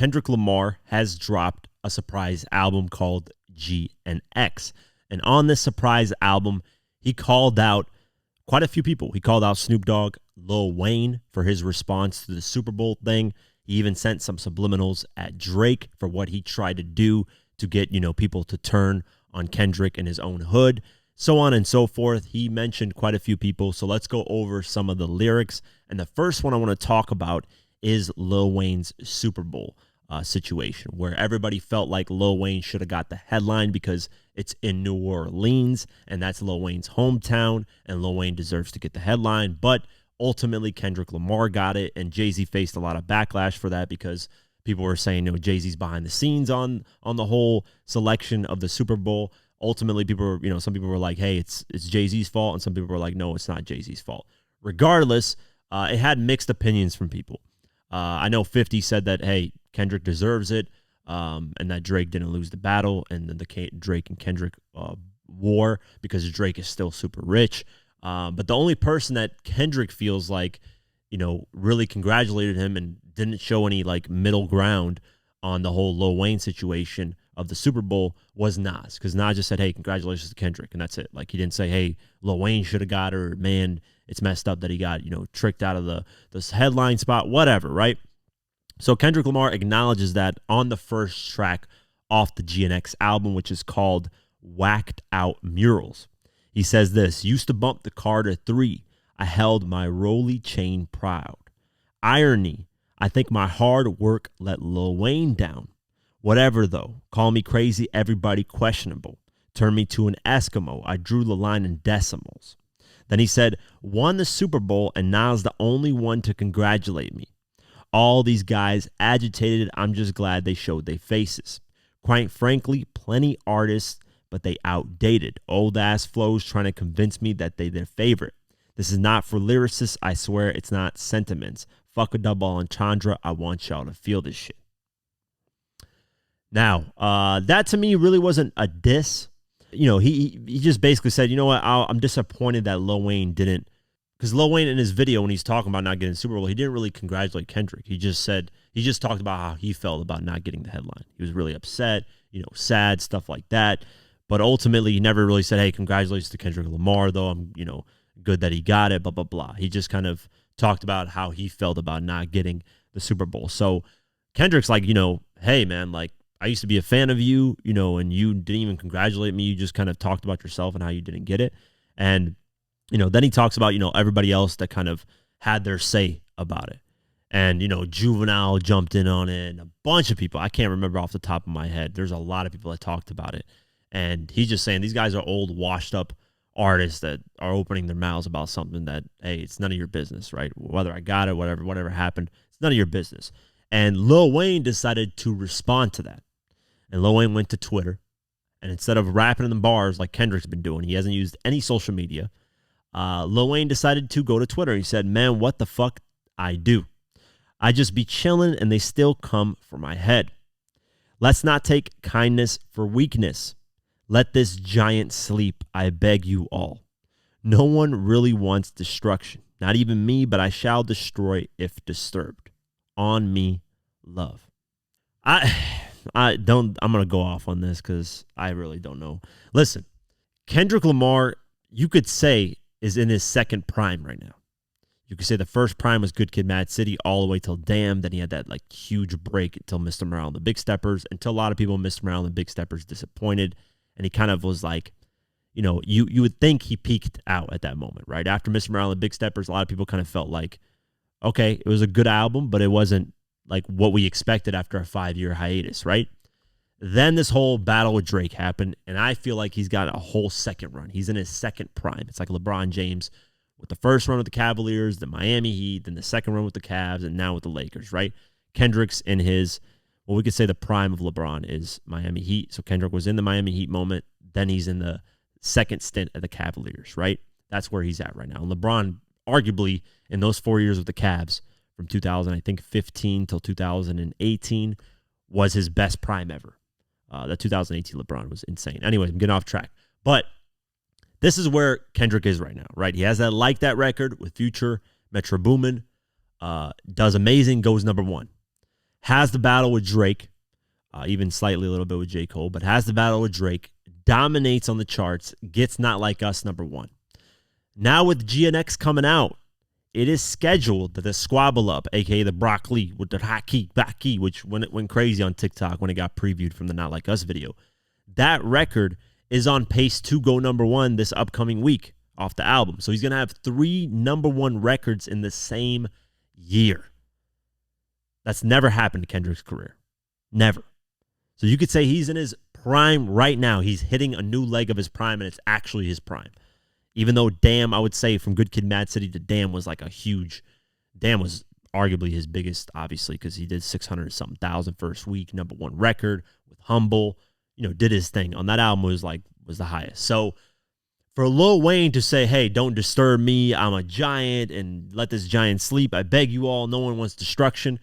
Kendrick Lamar has dropped a surprise album called GNX. And on this surprise album, he called out quite a few people. He called out Snoop Dogg, Lil Wayne for his response to the Super Bowl thing. He even sent some subliminals at Drake for what he tried to do to get, people to turn on Kendrick in his own hood, so on and so forth. He mentioned quite a few people. So let's go over some of the lyrics. And the first one I want to talk about is Lil Wayne's Super Bowl situation, where everybody felt like Lil Wayne should have got the headline because it's in New Orleans and that's Lil Wayne's hometown, and Lil Wayne deserves to get the headline. But ultimately, Kendrick Lamar got it, and Jay-Z faced a lot of backlash for that because people were saying, Jay-Z's behind the scenes on the whole selection of the Super Bowl. Ultimately, some people were like, hey, it's Jay-Z's fault, and some people were like, no, it's not Jay-Z's fault. Regardless, it had mixed opinions from people. I know 50 said that, hey, Kendrick deserves it, and that Drake didn't lose the battle, and then the Drake and Kendrick war because Drake is still super rich. But the only person that Kendrick feels like, really congratulated him and didn't show any middle ground on the whole Lil Wayne situation of the Super Bowl was Nas, because Nas just said, hey, congratulations to Kendrick, and that's it. He didn't say, hey, Lil Wayne should have got her, man, it's messed up that he got, tricked out of this headline spot, whatever, right? So Kendrick Lamar acknowledges that on the first track off the GNX album, which is called Whacked Out Murals. He says this: used to bump the car to 3. I held my Rolly chain proud. Irony, I think my hard work let Lil Wayne down. Whatever though, call me crazy, everybody questionable. Turn me to an Eskimo, I drew the line in decimals. Then he said, won the Super Bowl and Nas the only one to congratulate me. All these guys agitated, I'm just glad they showed their faces. Quite frankly, plenty artists, but they outdated. Old ass flows trying to convince me that they their favorite. This is not for lyricists, I swear it's not sentiments. Fuck a double entendre, I want y'all to feel this shit. Now, that to me really wasn't a diss. He just basically said, you know what, I'm disappointed that Lil Wayne didn't, because Lil Wayne in his video, when he's talking about not getting Super Bowl, he didn't really congratulate Kendrick. He just talked about how he felt about not getting the headline. He was really upset, sad, stuff like that. But ultimately, he never really said, hey, congratulations to Kendrick Lamar, though. I'm, good that he got it, blah, blah, blah. He just kind of talked about how he felt about not getting the Super Bowl. So Kendrick's like, hey, man, I used to be a fan of you, and you didn't even congratulate me. You just kind of talked about yourself and how you didn't get it. And then he talks about, everybody else that kind of had their say about it. And, Juvenile jumped in on it, and a bunch of people. I can't remember off the top of my head. There's a lot of people that talked about it. And he's just saying these guys are old, washed up artists that are opening their mouths about something that, hey, it's none of your business, right? Whether I got it, whatever happened, it's none of your business. And Lil Wayne decided to respond to that. And Lil Wayne went to Twitter. And instead of rapping in the bars like Kendrick's been doing, he hasn't used any social media. Lil Wayne decided to go to Twitter. He said, man, what the fuck I do? I just be chilling and they still come for my head. Let's not take kindness for weakness. Let this giant sleep, I beg you all. No one really wants destruction. Not even me, but I shall destroy if disturbed. On me, love. I'm going to go off on this because I really don't know. Listen, Kendrick Lamar, you could say, is in his second prime right now. You could say the first prime was Good Kid, Mad City all the way till Damn. Then he had that huge break until Mr. Morale and the Big Steppers. Until a lot of people, Mr. Morale and the Big Steppers disappointed. And he kind of was like, you would think he peaked out at that moment, right? After Mr. Morale and the Big Steppers, a lot of people kind of felt like, okay, it was a good album, but it wasn't like what we expected after a 5-year hiatus, right? Then this whole battle with Drake happened, and I feel like he's got a whole second run. He's in his second prime. It's like LeBron James with the first run with the Cavaliers, the Miami Heat, then the second run with the Cavs, and now with the Lakers, right? Kendrick's in his, well, we could say the prime of LeBron is Miami Heat. So Kendrick was in the Miami Heat moment. Then he's in the second stint at the Cavaliers, right? That's where he's at right now. And LeBron, arguably, in those 4 years with the Cavs, from 2015 till 2018, was his best prime ever. That 2018 LeBron was insane. Anyways, I'm getting off track. But this is where Kendrick is right now, right? He has that Like That record with Future, Metro Boomin, does amazing, goes number 1. has the battle with Drake, even slightly a little bit with J. Cole, but has the battle with Drake, dominates on the charts, gets Not Like Us #1. Now with GNX coming out, it is scheduled that the Squabble Up, a.k.a. the Broccoli with the Haki, which went crazy on TikTok when it got previewed from the Not Like Us video, that record is on pace to go #1 this upcoming week off the album. So he's going to have 3 #1 records in the same year. That's never happened to Kendrick's career. Never. So you could say he's in his prime right now. He's hitting a new leg of his prime, and it's actually his prime. Even though Damn, I would say from Good Kid, Mad City to Damn was like a huge, Damn was arguably his biggest, obviously, because he did 600-something thousand first week, #1 record with Humble, did his thing. On that album was the highest. So for Lil Wayne to say, hey, don't disturb me, I'm a giant, and let this giant sleep, I beg you all, no one wants destruction.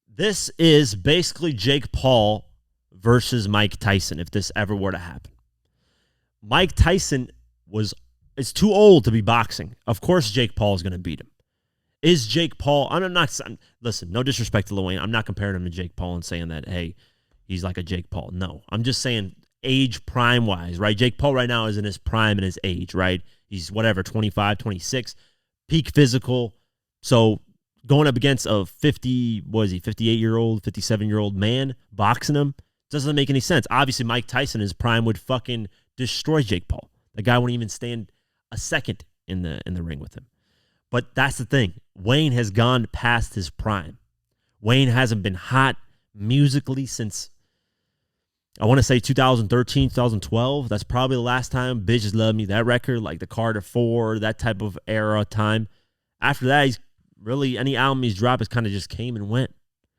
This is basically Jake Paul versus Mike Tyson, if this ever were to happen. Mike Tyson is too old to be boxing. Of course Jake Paul is going to beat him. Is Jake Paul, listen, no disrespect to Lil Wayne, I'm not comparing him to Jake Paul and saying that, hey, he's like a Jake Paul. No, I'm just saying age prime-wise, right? Jake Paul right now is in his prime in his age, right? He's 25, 26, peak physical. So going up against a 58-year-old, 57-year-old man boxing him doesn't make any sense. Obviously, Mike Tyson in his prime would fucking destroy Jake Paul. The guy wouldn't even stand a second in the ring with him. But that's the thing. Wayne has gone past his prime. Wayne hasn't been hot musically since, I want to say 2013, 2012. That's probably the last time Bitches Love Me, that record, like the Carter 4, that type of era time. After that, he's really, any album he's dropped has kind of just came and went.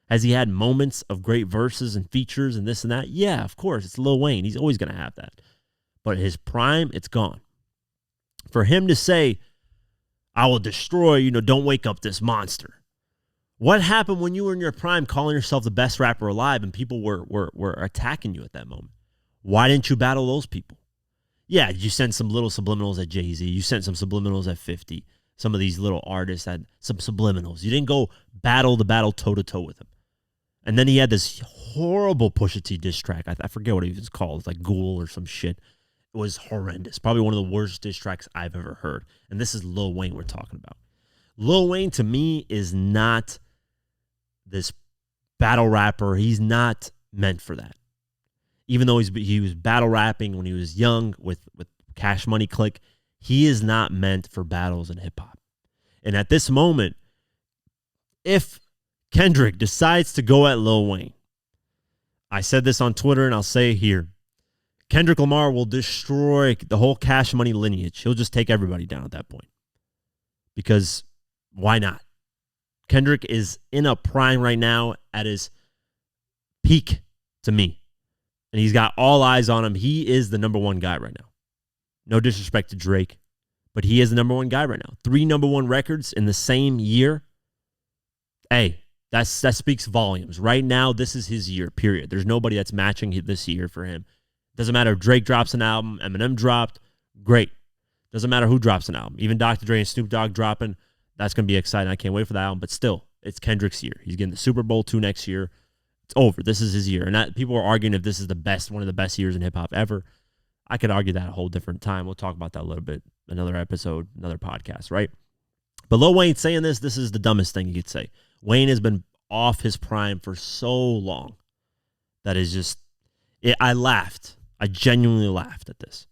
Has he had moments of great verses and features and this and that? Yeah, of course. It's Lil Wayne. He's always going to have that. But his prime, it's gone. For him to say, I will destroy, don't wake up this monster. What happened when you were in your prime calling yourself the best rapper alive and people were attacking you at that moment? Why didn't you battle those people? Yeah, you sent some little subliminals at Jay-Z. You sent some subliminals at 50. Some of these little artists had some subliminals. You didn't go battle toe-to-toe with him. And then he had this horrible Pusha T diss track. I forget what it was called. It's like Ghoul or some shit. It was horrendous. Probably one of the worst diss tracks I've ever heard. And this is Lil Wayne we're talking about. Lil Wayne, to me, is not this battle rapper. He's not meant for that. Even though he was battle rapping when he was young with Cash Money Click, he is not meant for battles in hip-hop. And at this moment, if Kendrick decides to go at Lil Wayne, I said this on Twitter and I'll say it here, Kendrick Lamar will destroy the whole Cash Money lineage. He'll just take everybody down at that point. Because why not? Kendrick is in a prime right now at his peak to me. And he's got all eyes on him. He is the #1 guy right now. No disrespect to Drake, but he is the #1 guy right now. 3 #1 records in the same year. Hey, that speaks volumes. Right now, this is his year, period. There's nobody that's matching this year for him. Doesn't matter if Drake drops an album, Eminem dropped, great. Doesn't matter who drops an album. Even Dr. Dre and Snoop Dogg dropping, that's going to be exciting. I can't wait for that album, but still, it's Kendrick's year. He's getting the Super Bowl 2 next year. It's over. This is his year. And people are arguing if this is one of the best years in hip-hop ever. I could argue that a whole different time. We'll talk about that a little bit, another episode, another podcast, right? But Lil Wayne saying this is the dumbest thing you could say. Wayne has been off his prime for so long that is just, I laughed. I genuinely laughed at this.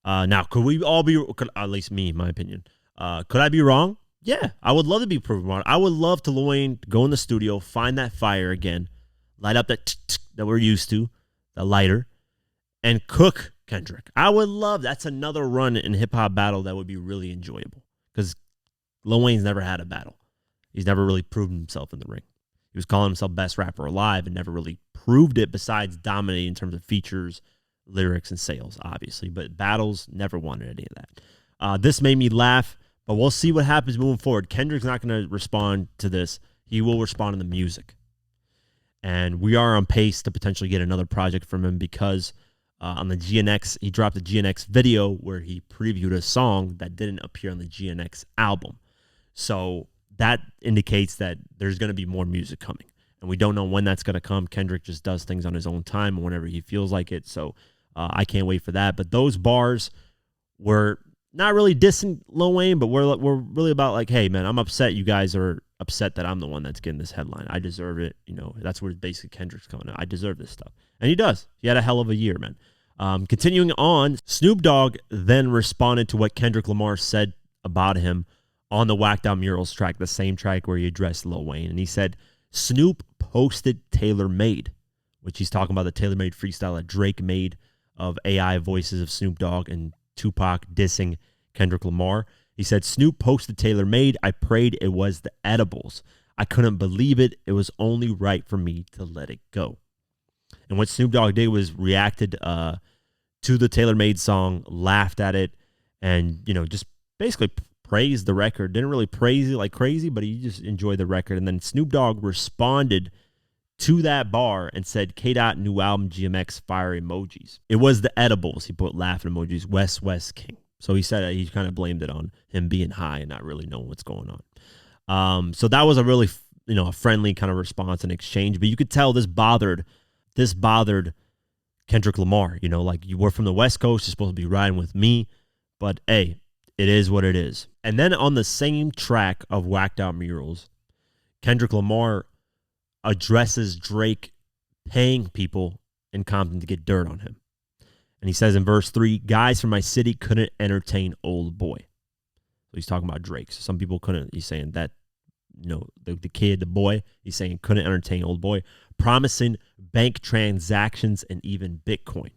Now, could we all be, at least me, in my opinion, could I be wrong? Yeah, I would love to be proven wrong. I would love to Lil Wayne go in the studio, find that fire again, light up that we're used to, the lighter, and cook Kendrick. I would love, that's another run in hip-hop battle that would be really enjoyable because Lil Wayne's never had a battle. He's never really proven himself in the ring. He was calling himself best rapper alive and never really proved it besides dominating in terms of features, lyrics, and sales, obviously. But battles, never wanted any of that. This made me laugh, but we'll see what happens moving forward. Kendrick's not going to respond to this. He will respond in the music. And we are on pace to potentially get another project from him because on the GNX, he dropped a GNX video where he previewed a song that didn't appear on the GNX album. So that indicates that there's going to be more music coming. and we don't know when that's going to come. Kendrick just does things on his own time and whenever he feels like it. So I can't wait for that. But those bars were not really dissing Lil Wayne, but we're really about like, hey, man, I'm upset you guys are upset that I'm the one that's getting this headline. I deserve it. You know, that's where basically Kendrick's coming out. I deserve this stuff. And he does. He had a hell of a year, man. Continuing on, Snoop Dogg then responded to what Kendrick Lamar said about him on the Whacked Out Murals track, the same track where he addressed Lil Wayne. And he said, Snoop posted Tailor Made, which he's talking about the Tailor Made freestyle that Drake made of AI voices of Snoop Dogg and Tupac dissing Kendrick Lamar. He said, Snoop posted Tailor Made. I prayed it was the edibles. I couldn't believe it. It was only right for me to let it go. And what Snoop Dogg did was reacted to the Tailor Made song, laughed at it, and, you know, just basically praised the record. Didn't really praise it like crazy, but he just enjoyed the record. And then Snoop Dogg responded to that bar and said, K-Dot new album GNX fire emojis. It was the edibles. He put laughing emojis, West King. So he said he kind of blamed it on him being high and not really knowing what's going on. So that was a really, you know, a friendly kind of response and exchange. But you could tell this bothered Kendrick Lamar. You know, like, you were from the West Coast, you're supposed to be riding with me, but hey, it is what it is. And then on the same track of Whacked Out Murals, Kendrick Lamar addresses Drake paying people in Compton to get dirt on him. And he says in verse 3, guys from my city couldn't entertain old boy. So he's talking about Drake. So some people couldn't. He's saying that, you know, the kid, the boy, he's saying couldn't entertain old boy, promising bank transactions and even Bitcoin.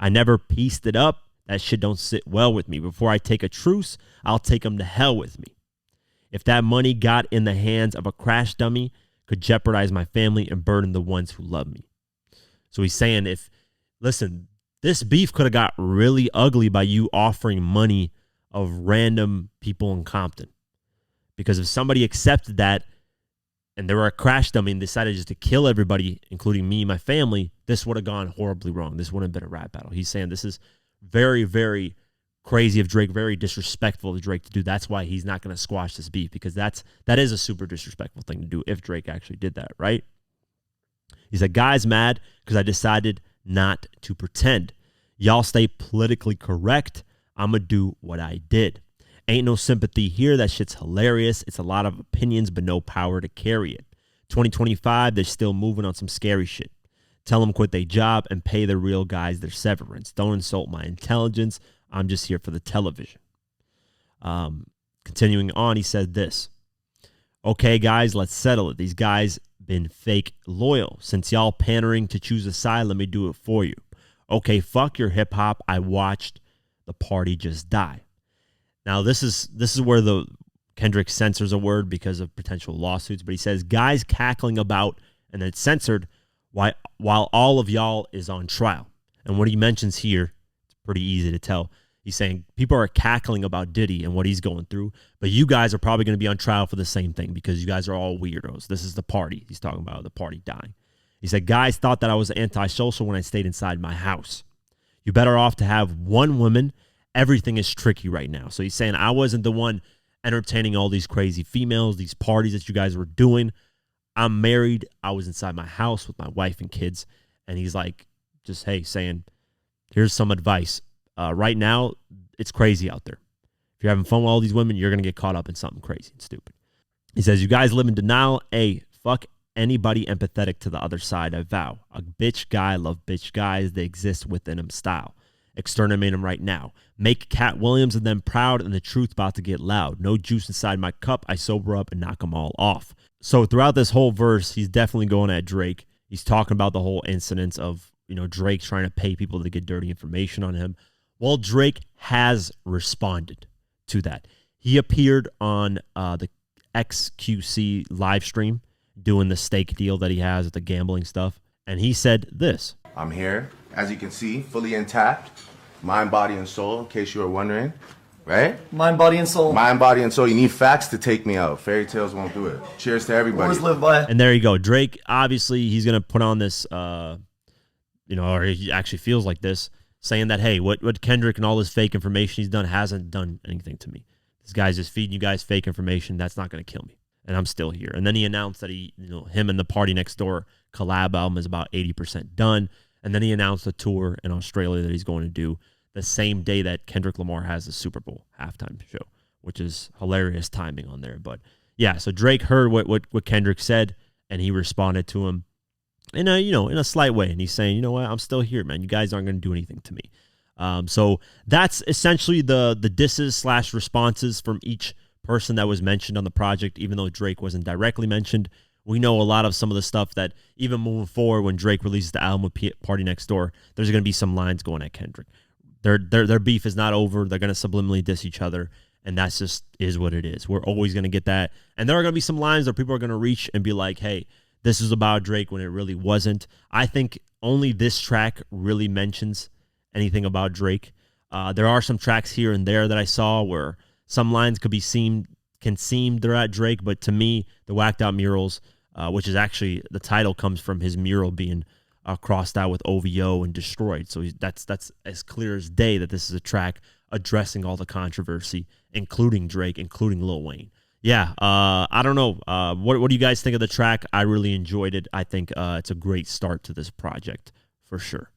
I never pieced it up. That shit don't sit well with me. Before I take a truce, I'll take them to hell with me. If that money got in the hands of a crash dummy, could jeopardize my family and burden the ones who love me. So he's saying, listen, this beef could have got really ugly by you offering money of random people in Compton. Because if somebody accepted that and they were a crash dummy and decided just to kill everybody, including me and my family, this would have gone horribly wrong. This wouldn't have been a rap battle. He's saying this is very, very crazy of Drake, very disrespectful of Drake to do. That's why he's not going to squash this beef, because that is a super disrespectful thing to do if Drake actually did that, right? He said, guys mad because I decided not to pretend. Y'all stay politically correct. I'm going to do what I did. Ain't no sympathy here. That shit's hilarious. It's a lot of opinions, but no power to carry it. 2025, they're still moving on some scary shit. Tell them quit their job and pay the real guys their severance. Don't insult my intelligence. I'm just here for the television. Continuing on, he said this. Okay, guys, let's settle it. These guys been fake loyal. Since y'all pandering to choose a side, let me do it for you. Okay, fuck your hip hop. I watched the party just die. Now, this is where the Kendrick censors a word because of potential lawsuits, but he says, guys cackling about, and it's censored, while all of y'all is on trial. And what he mentions here, it's pretty easy to tell. He's saying people are cackling about Diddy and what he's going through, but you guys are probably going to be on trial for the same thing because you guys are all weirdos. This is the party. He's talking about the party dying. He said, guys thought that I was antisocial when I stayed inside my house. You better off to have one woman. Everything is tricky right now. So he's saying I wasn't the one entertaining all these crazy females, these parties that you guys were doing. I'm married. I was inside my house with my wife and kids. And he's like, just, hey, saying, here's some advice. Right now, it's crazy out there. If you're having fun with all these women, you're going to get caught up in something crazy and stupid. He says, you guys live in denial. A, fuck anybody empathetic to the other side, I vow. A bitch guy love bitch guys. They exist within him style. Exterminate him right now. Make Cat Williams and them proud, and the truth about to get loud. No juice inside my cup. I sober up and knock them all off. So throughout this whole verse, he's definitely going at Drake. He's talking about the whole incidents of, you know, Drake trying to pay people to get dirty information on him. Well, Drake has responded to that. He appeared on the XQC live stream doing the stake deal that he has with the gambling stuff. And he said this. I'm here, as you can see, fully intact. Mind, body, and soul, in case you were wondering. Right? Mind, body, and soul. Mind, body, and soul. You need facts to take me out. Fairy tales won't do it. Cheers to everybody. Always live by it. And there you go. Drake, obviously, he's going to put on this, or he actually feels like this, saying that, hey, what Kendrick and all this fake information he's done hasn't done anything to me. This guy's just feeding you guys fake information. That's not going to kill me. and I'm still here. And then he announced that him and the Party Next Door collab album is about 80% done. And then he announced a tour in Australia that he's going to do the same day that Kendrick Lamar has the Super Bowl halftime show, which is hilarious timing on there. But yeah, so Drake heard what Kendrick said, and he responded to him in a slight way. And he's saying, you know what, I'm still here, man. You guys aren't going to do anything to me. So that's essentially the disses / responses from each person that was mentioned on the project. Even though Drake wasn't directly mentioned, we know a lot of some of the stuff that even moving forward, when Drake releases the album with Party Next Door, there's going to be some lines going at Kendrick. Their beef is not over. They're going to subliminally diss each other, and that's just is what it is. We're always going to get that. And there are going to be some lines that people are going to reach and be like, hey, this is about Drake, when it really wasn't. I think only this track really mentions anything about Drake. There are some tracks here and there that I saw where some lines can seem they're at Drake, but to me, the Whacked Out Murals, which is actually, the title comes from his mural being crossed out with OVO and destroyed. So that's as clear as day that this is a track addressing all the controversy, including Drake, including Lil Wayne. Yeah, I don't know. What do you guys think of the track? I really enjoyed it. I think it's a great start to this project for sure.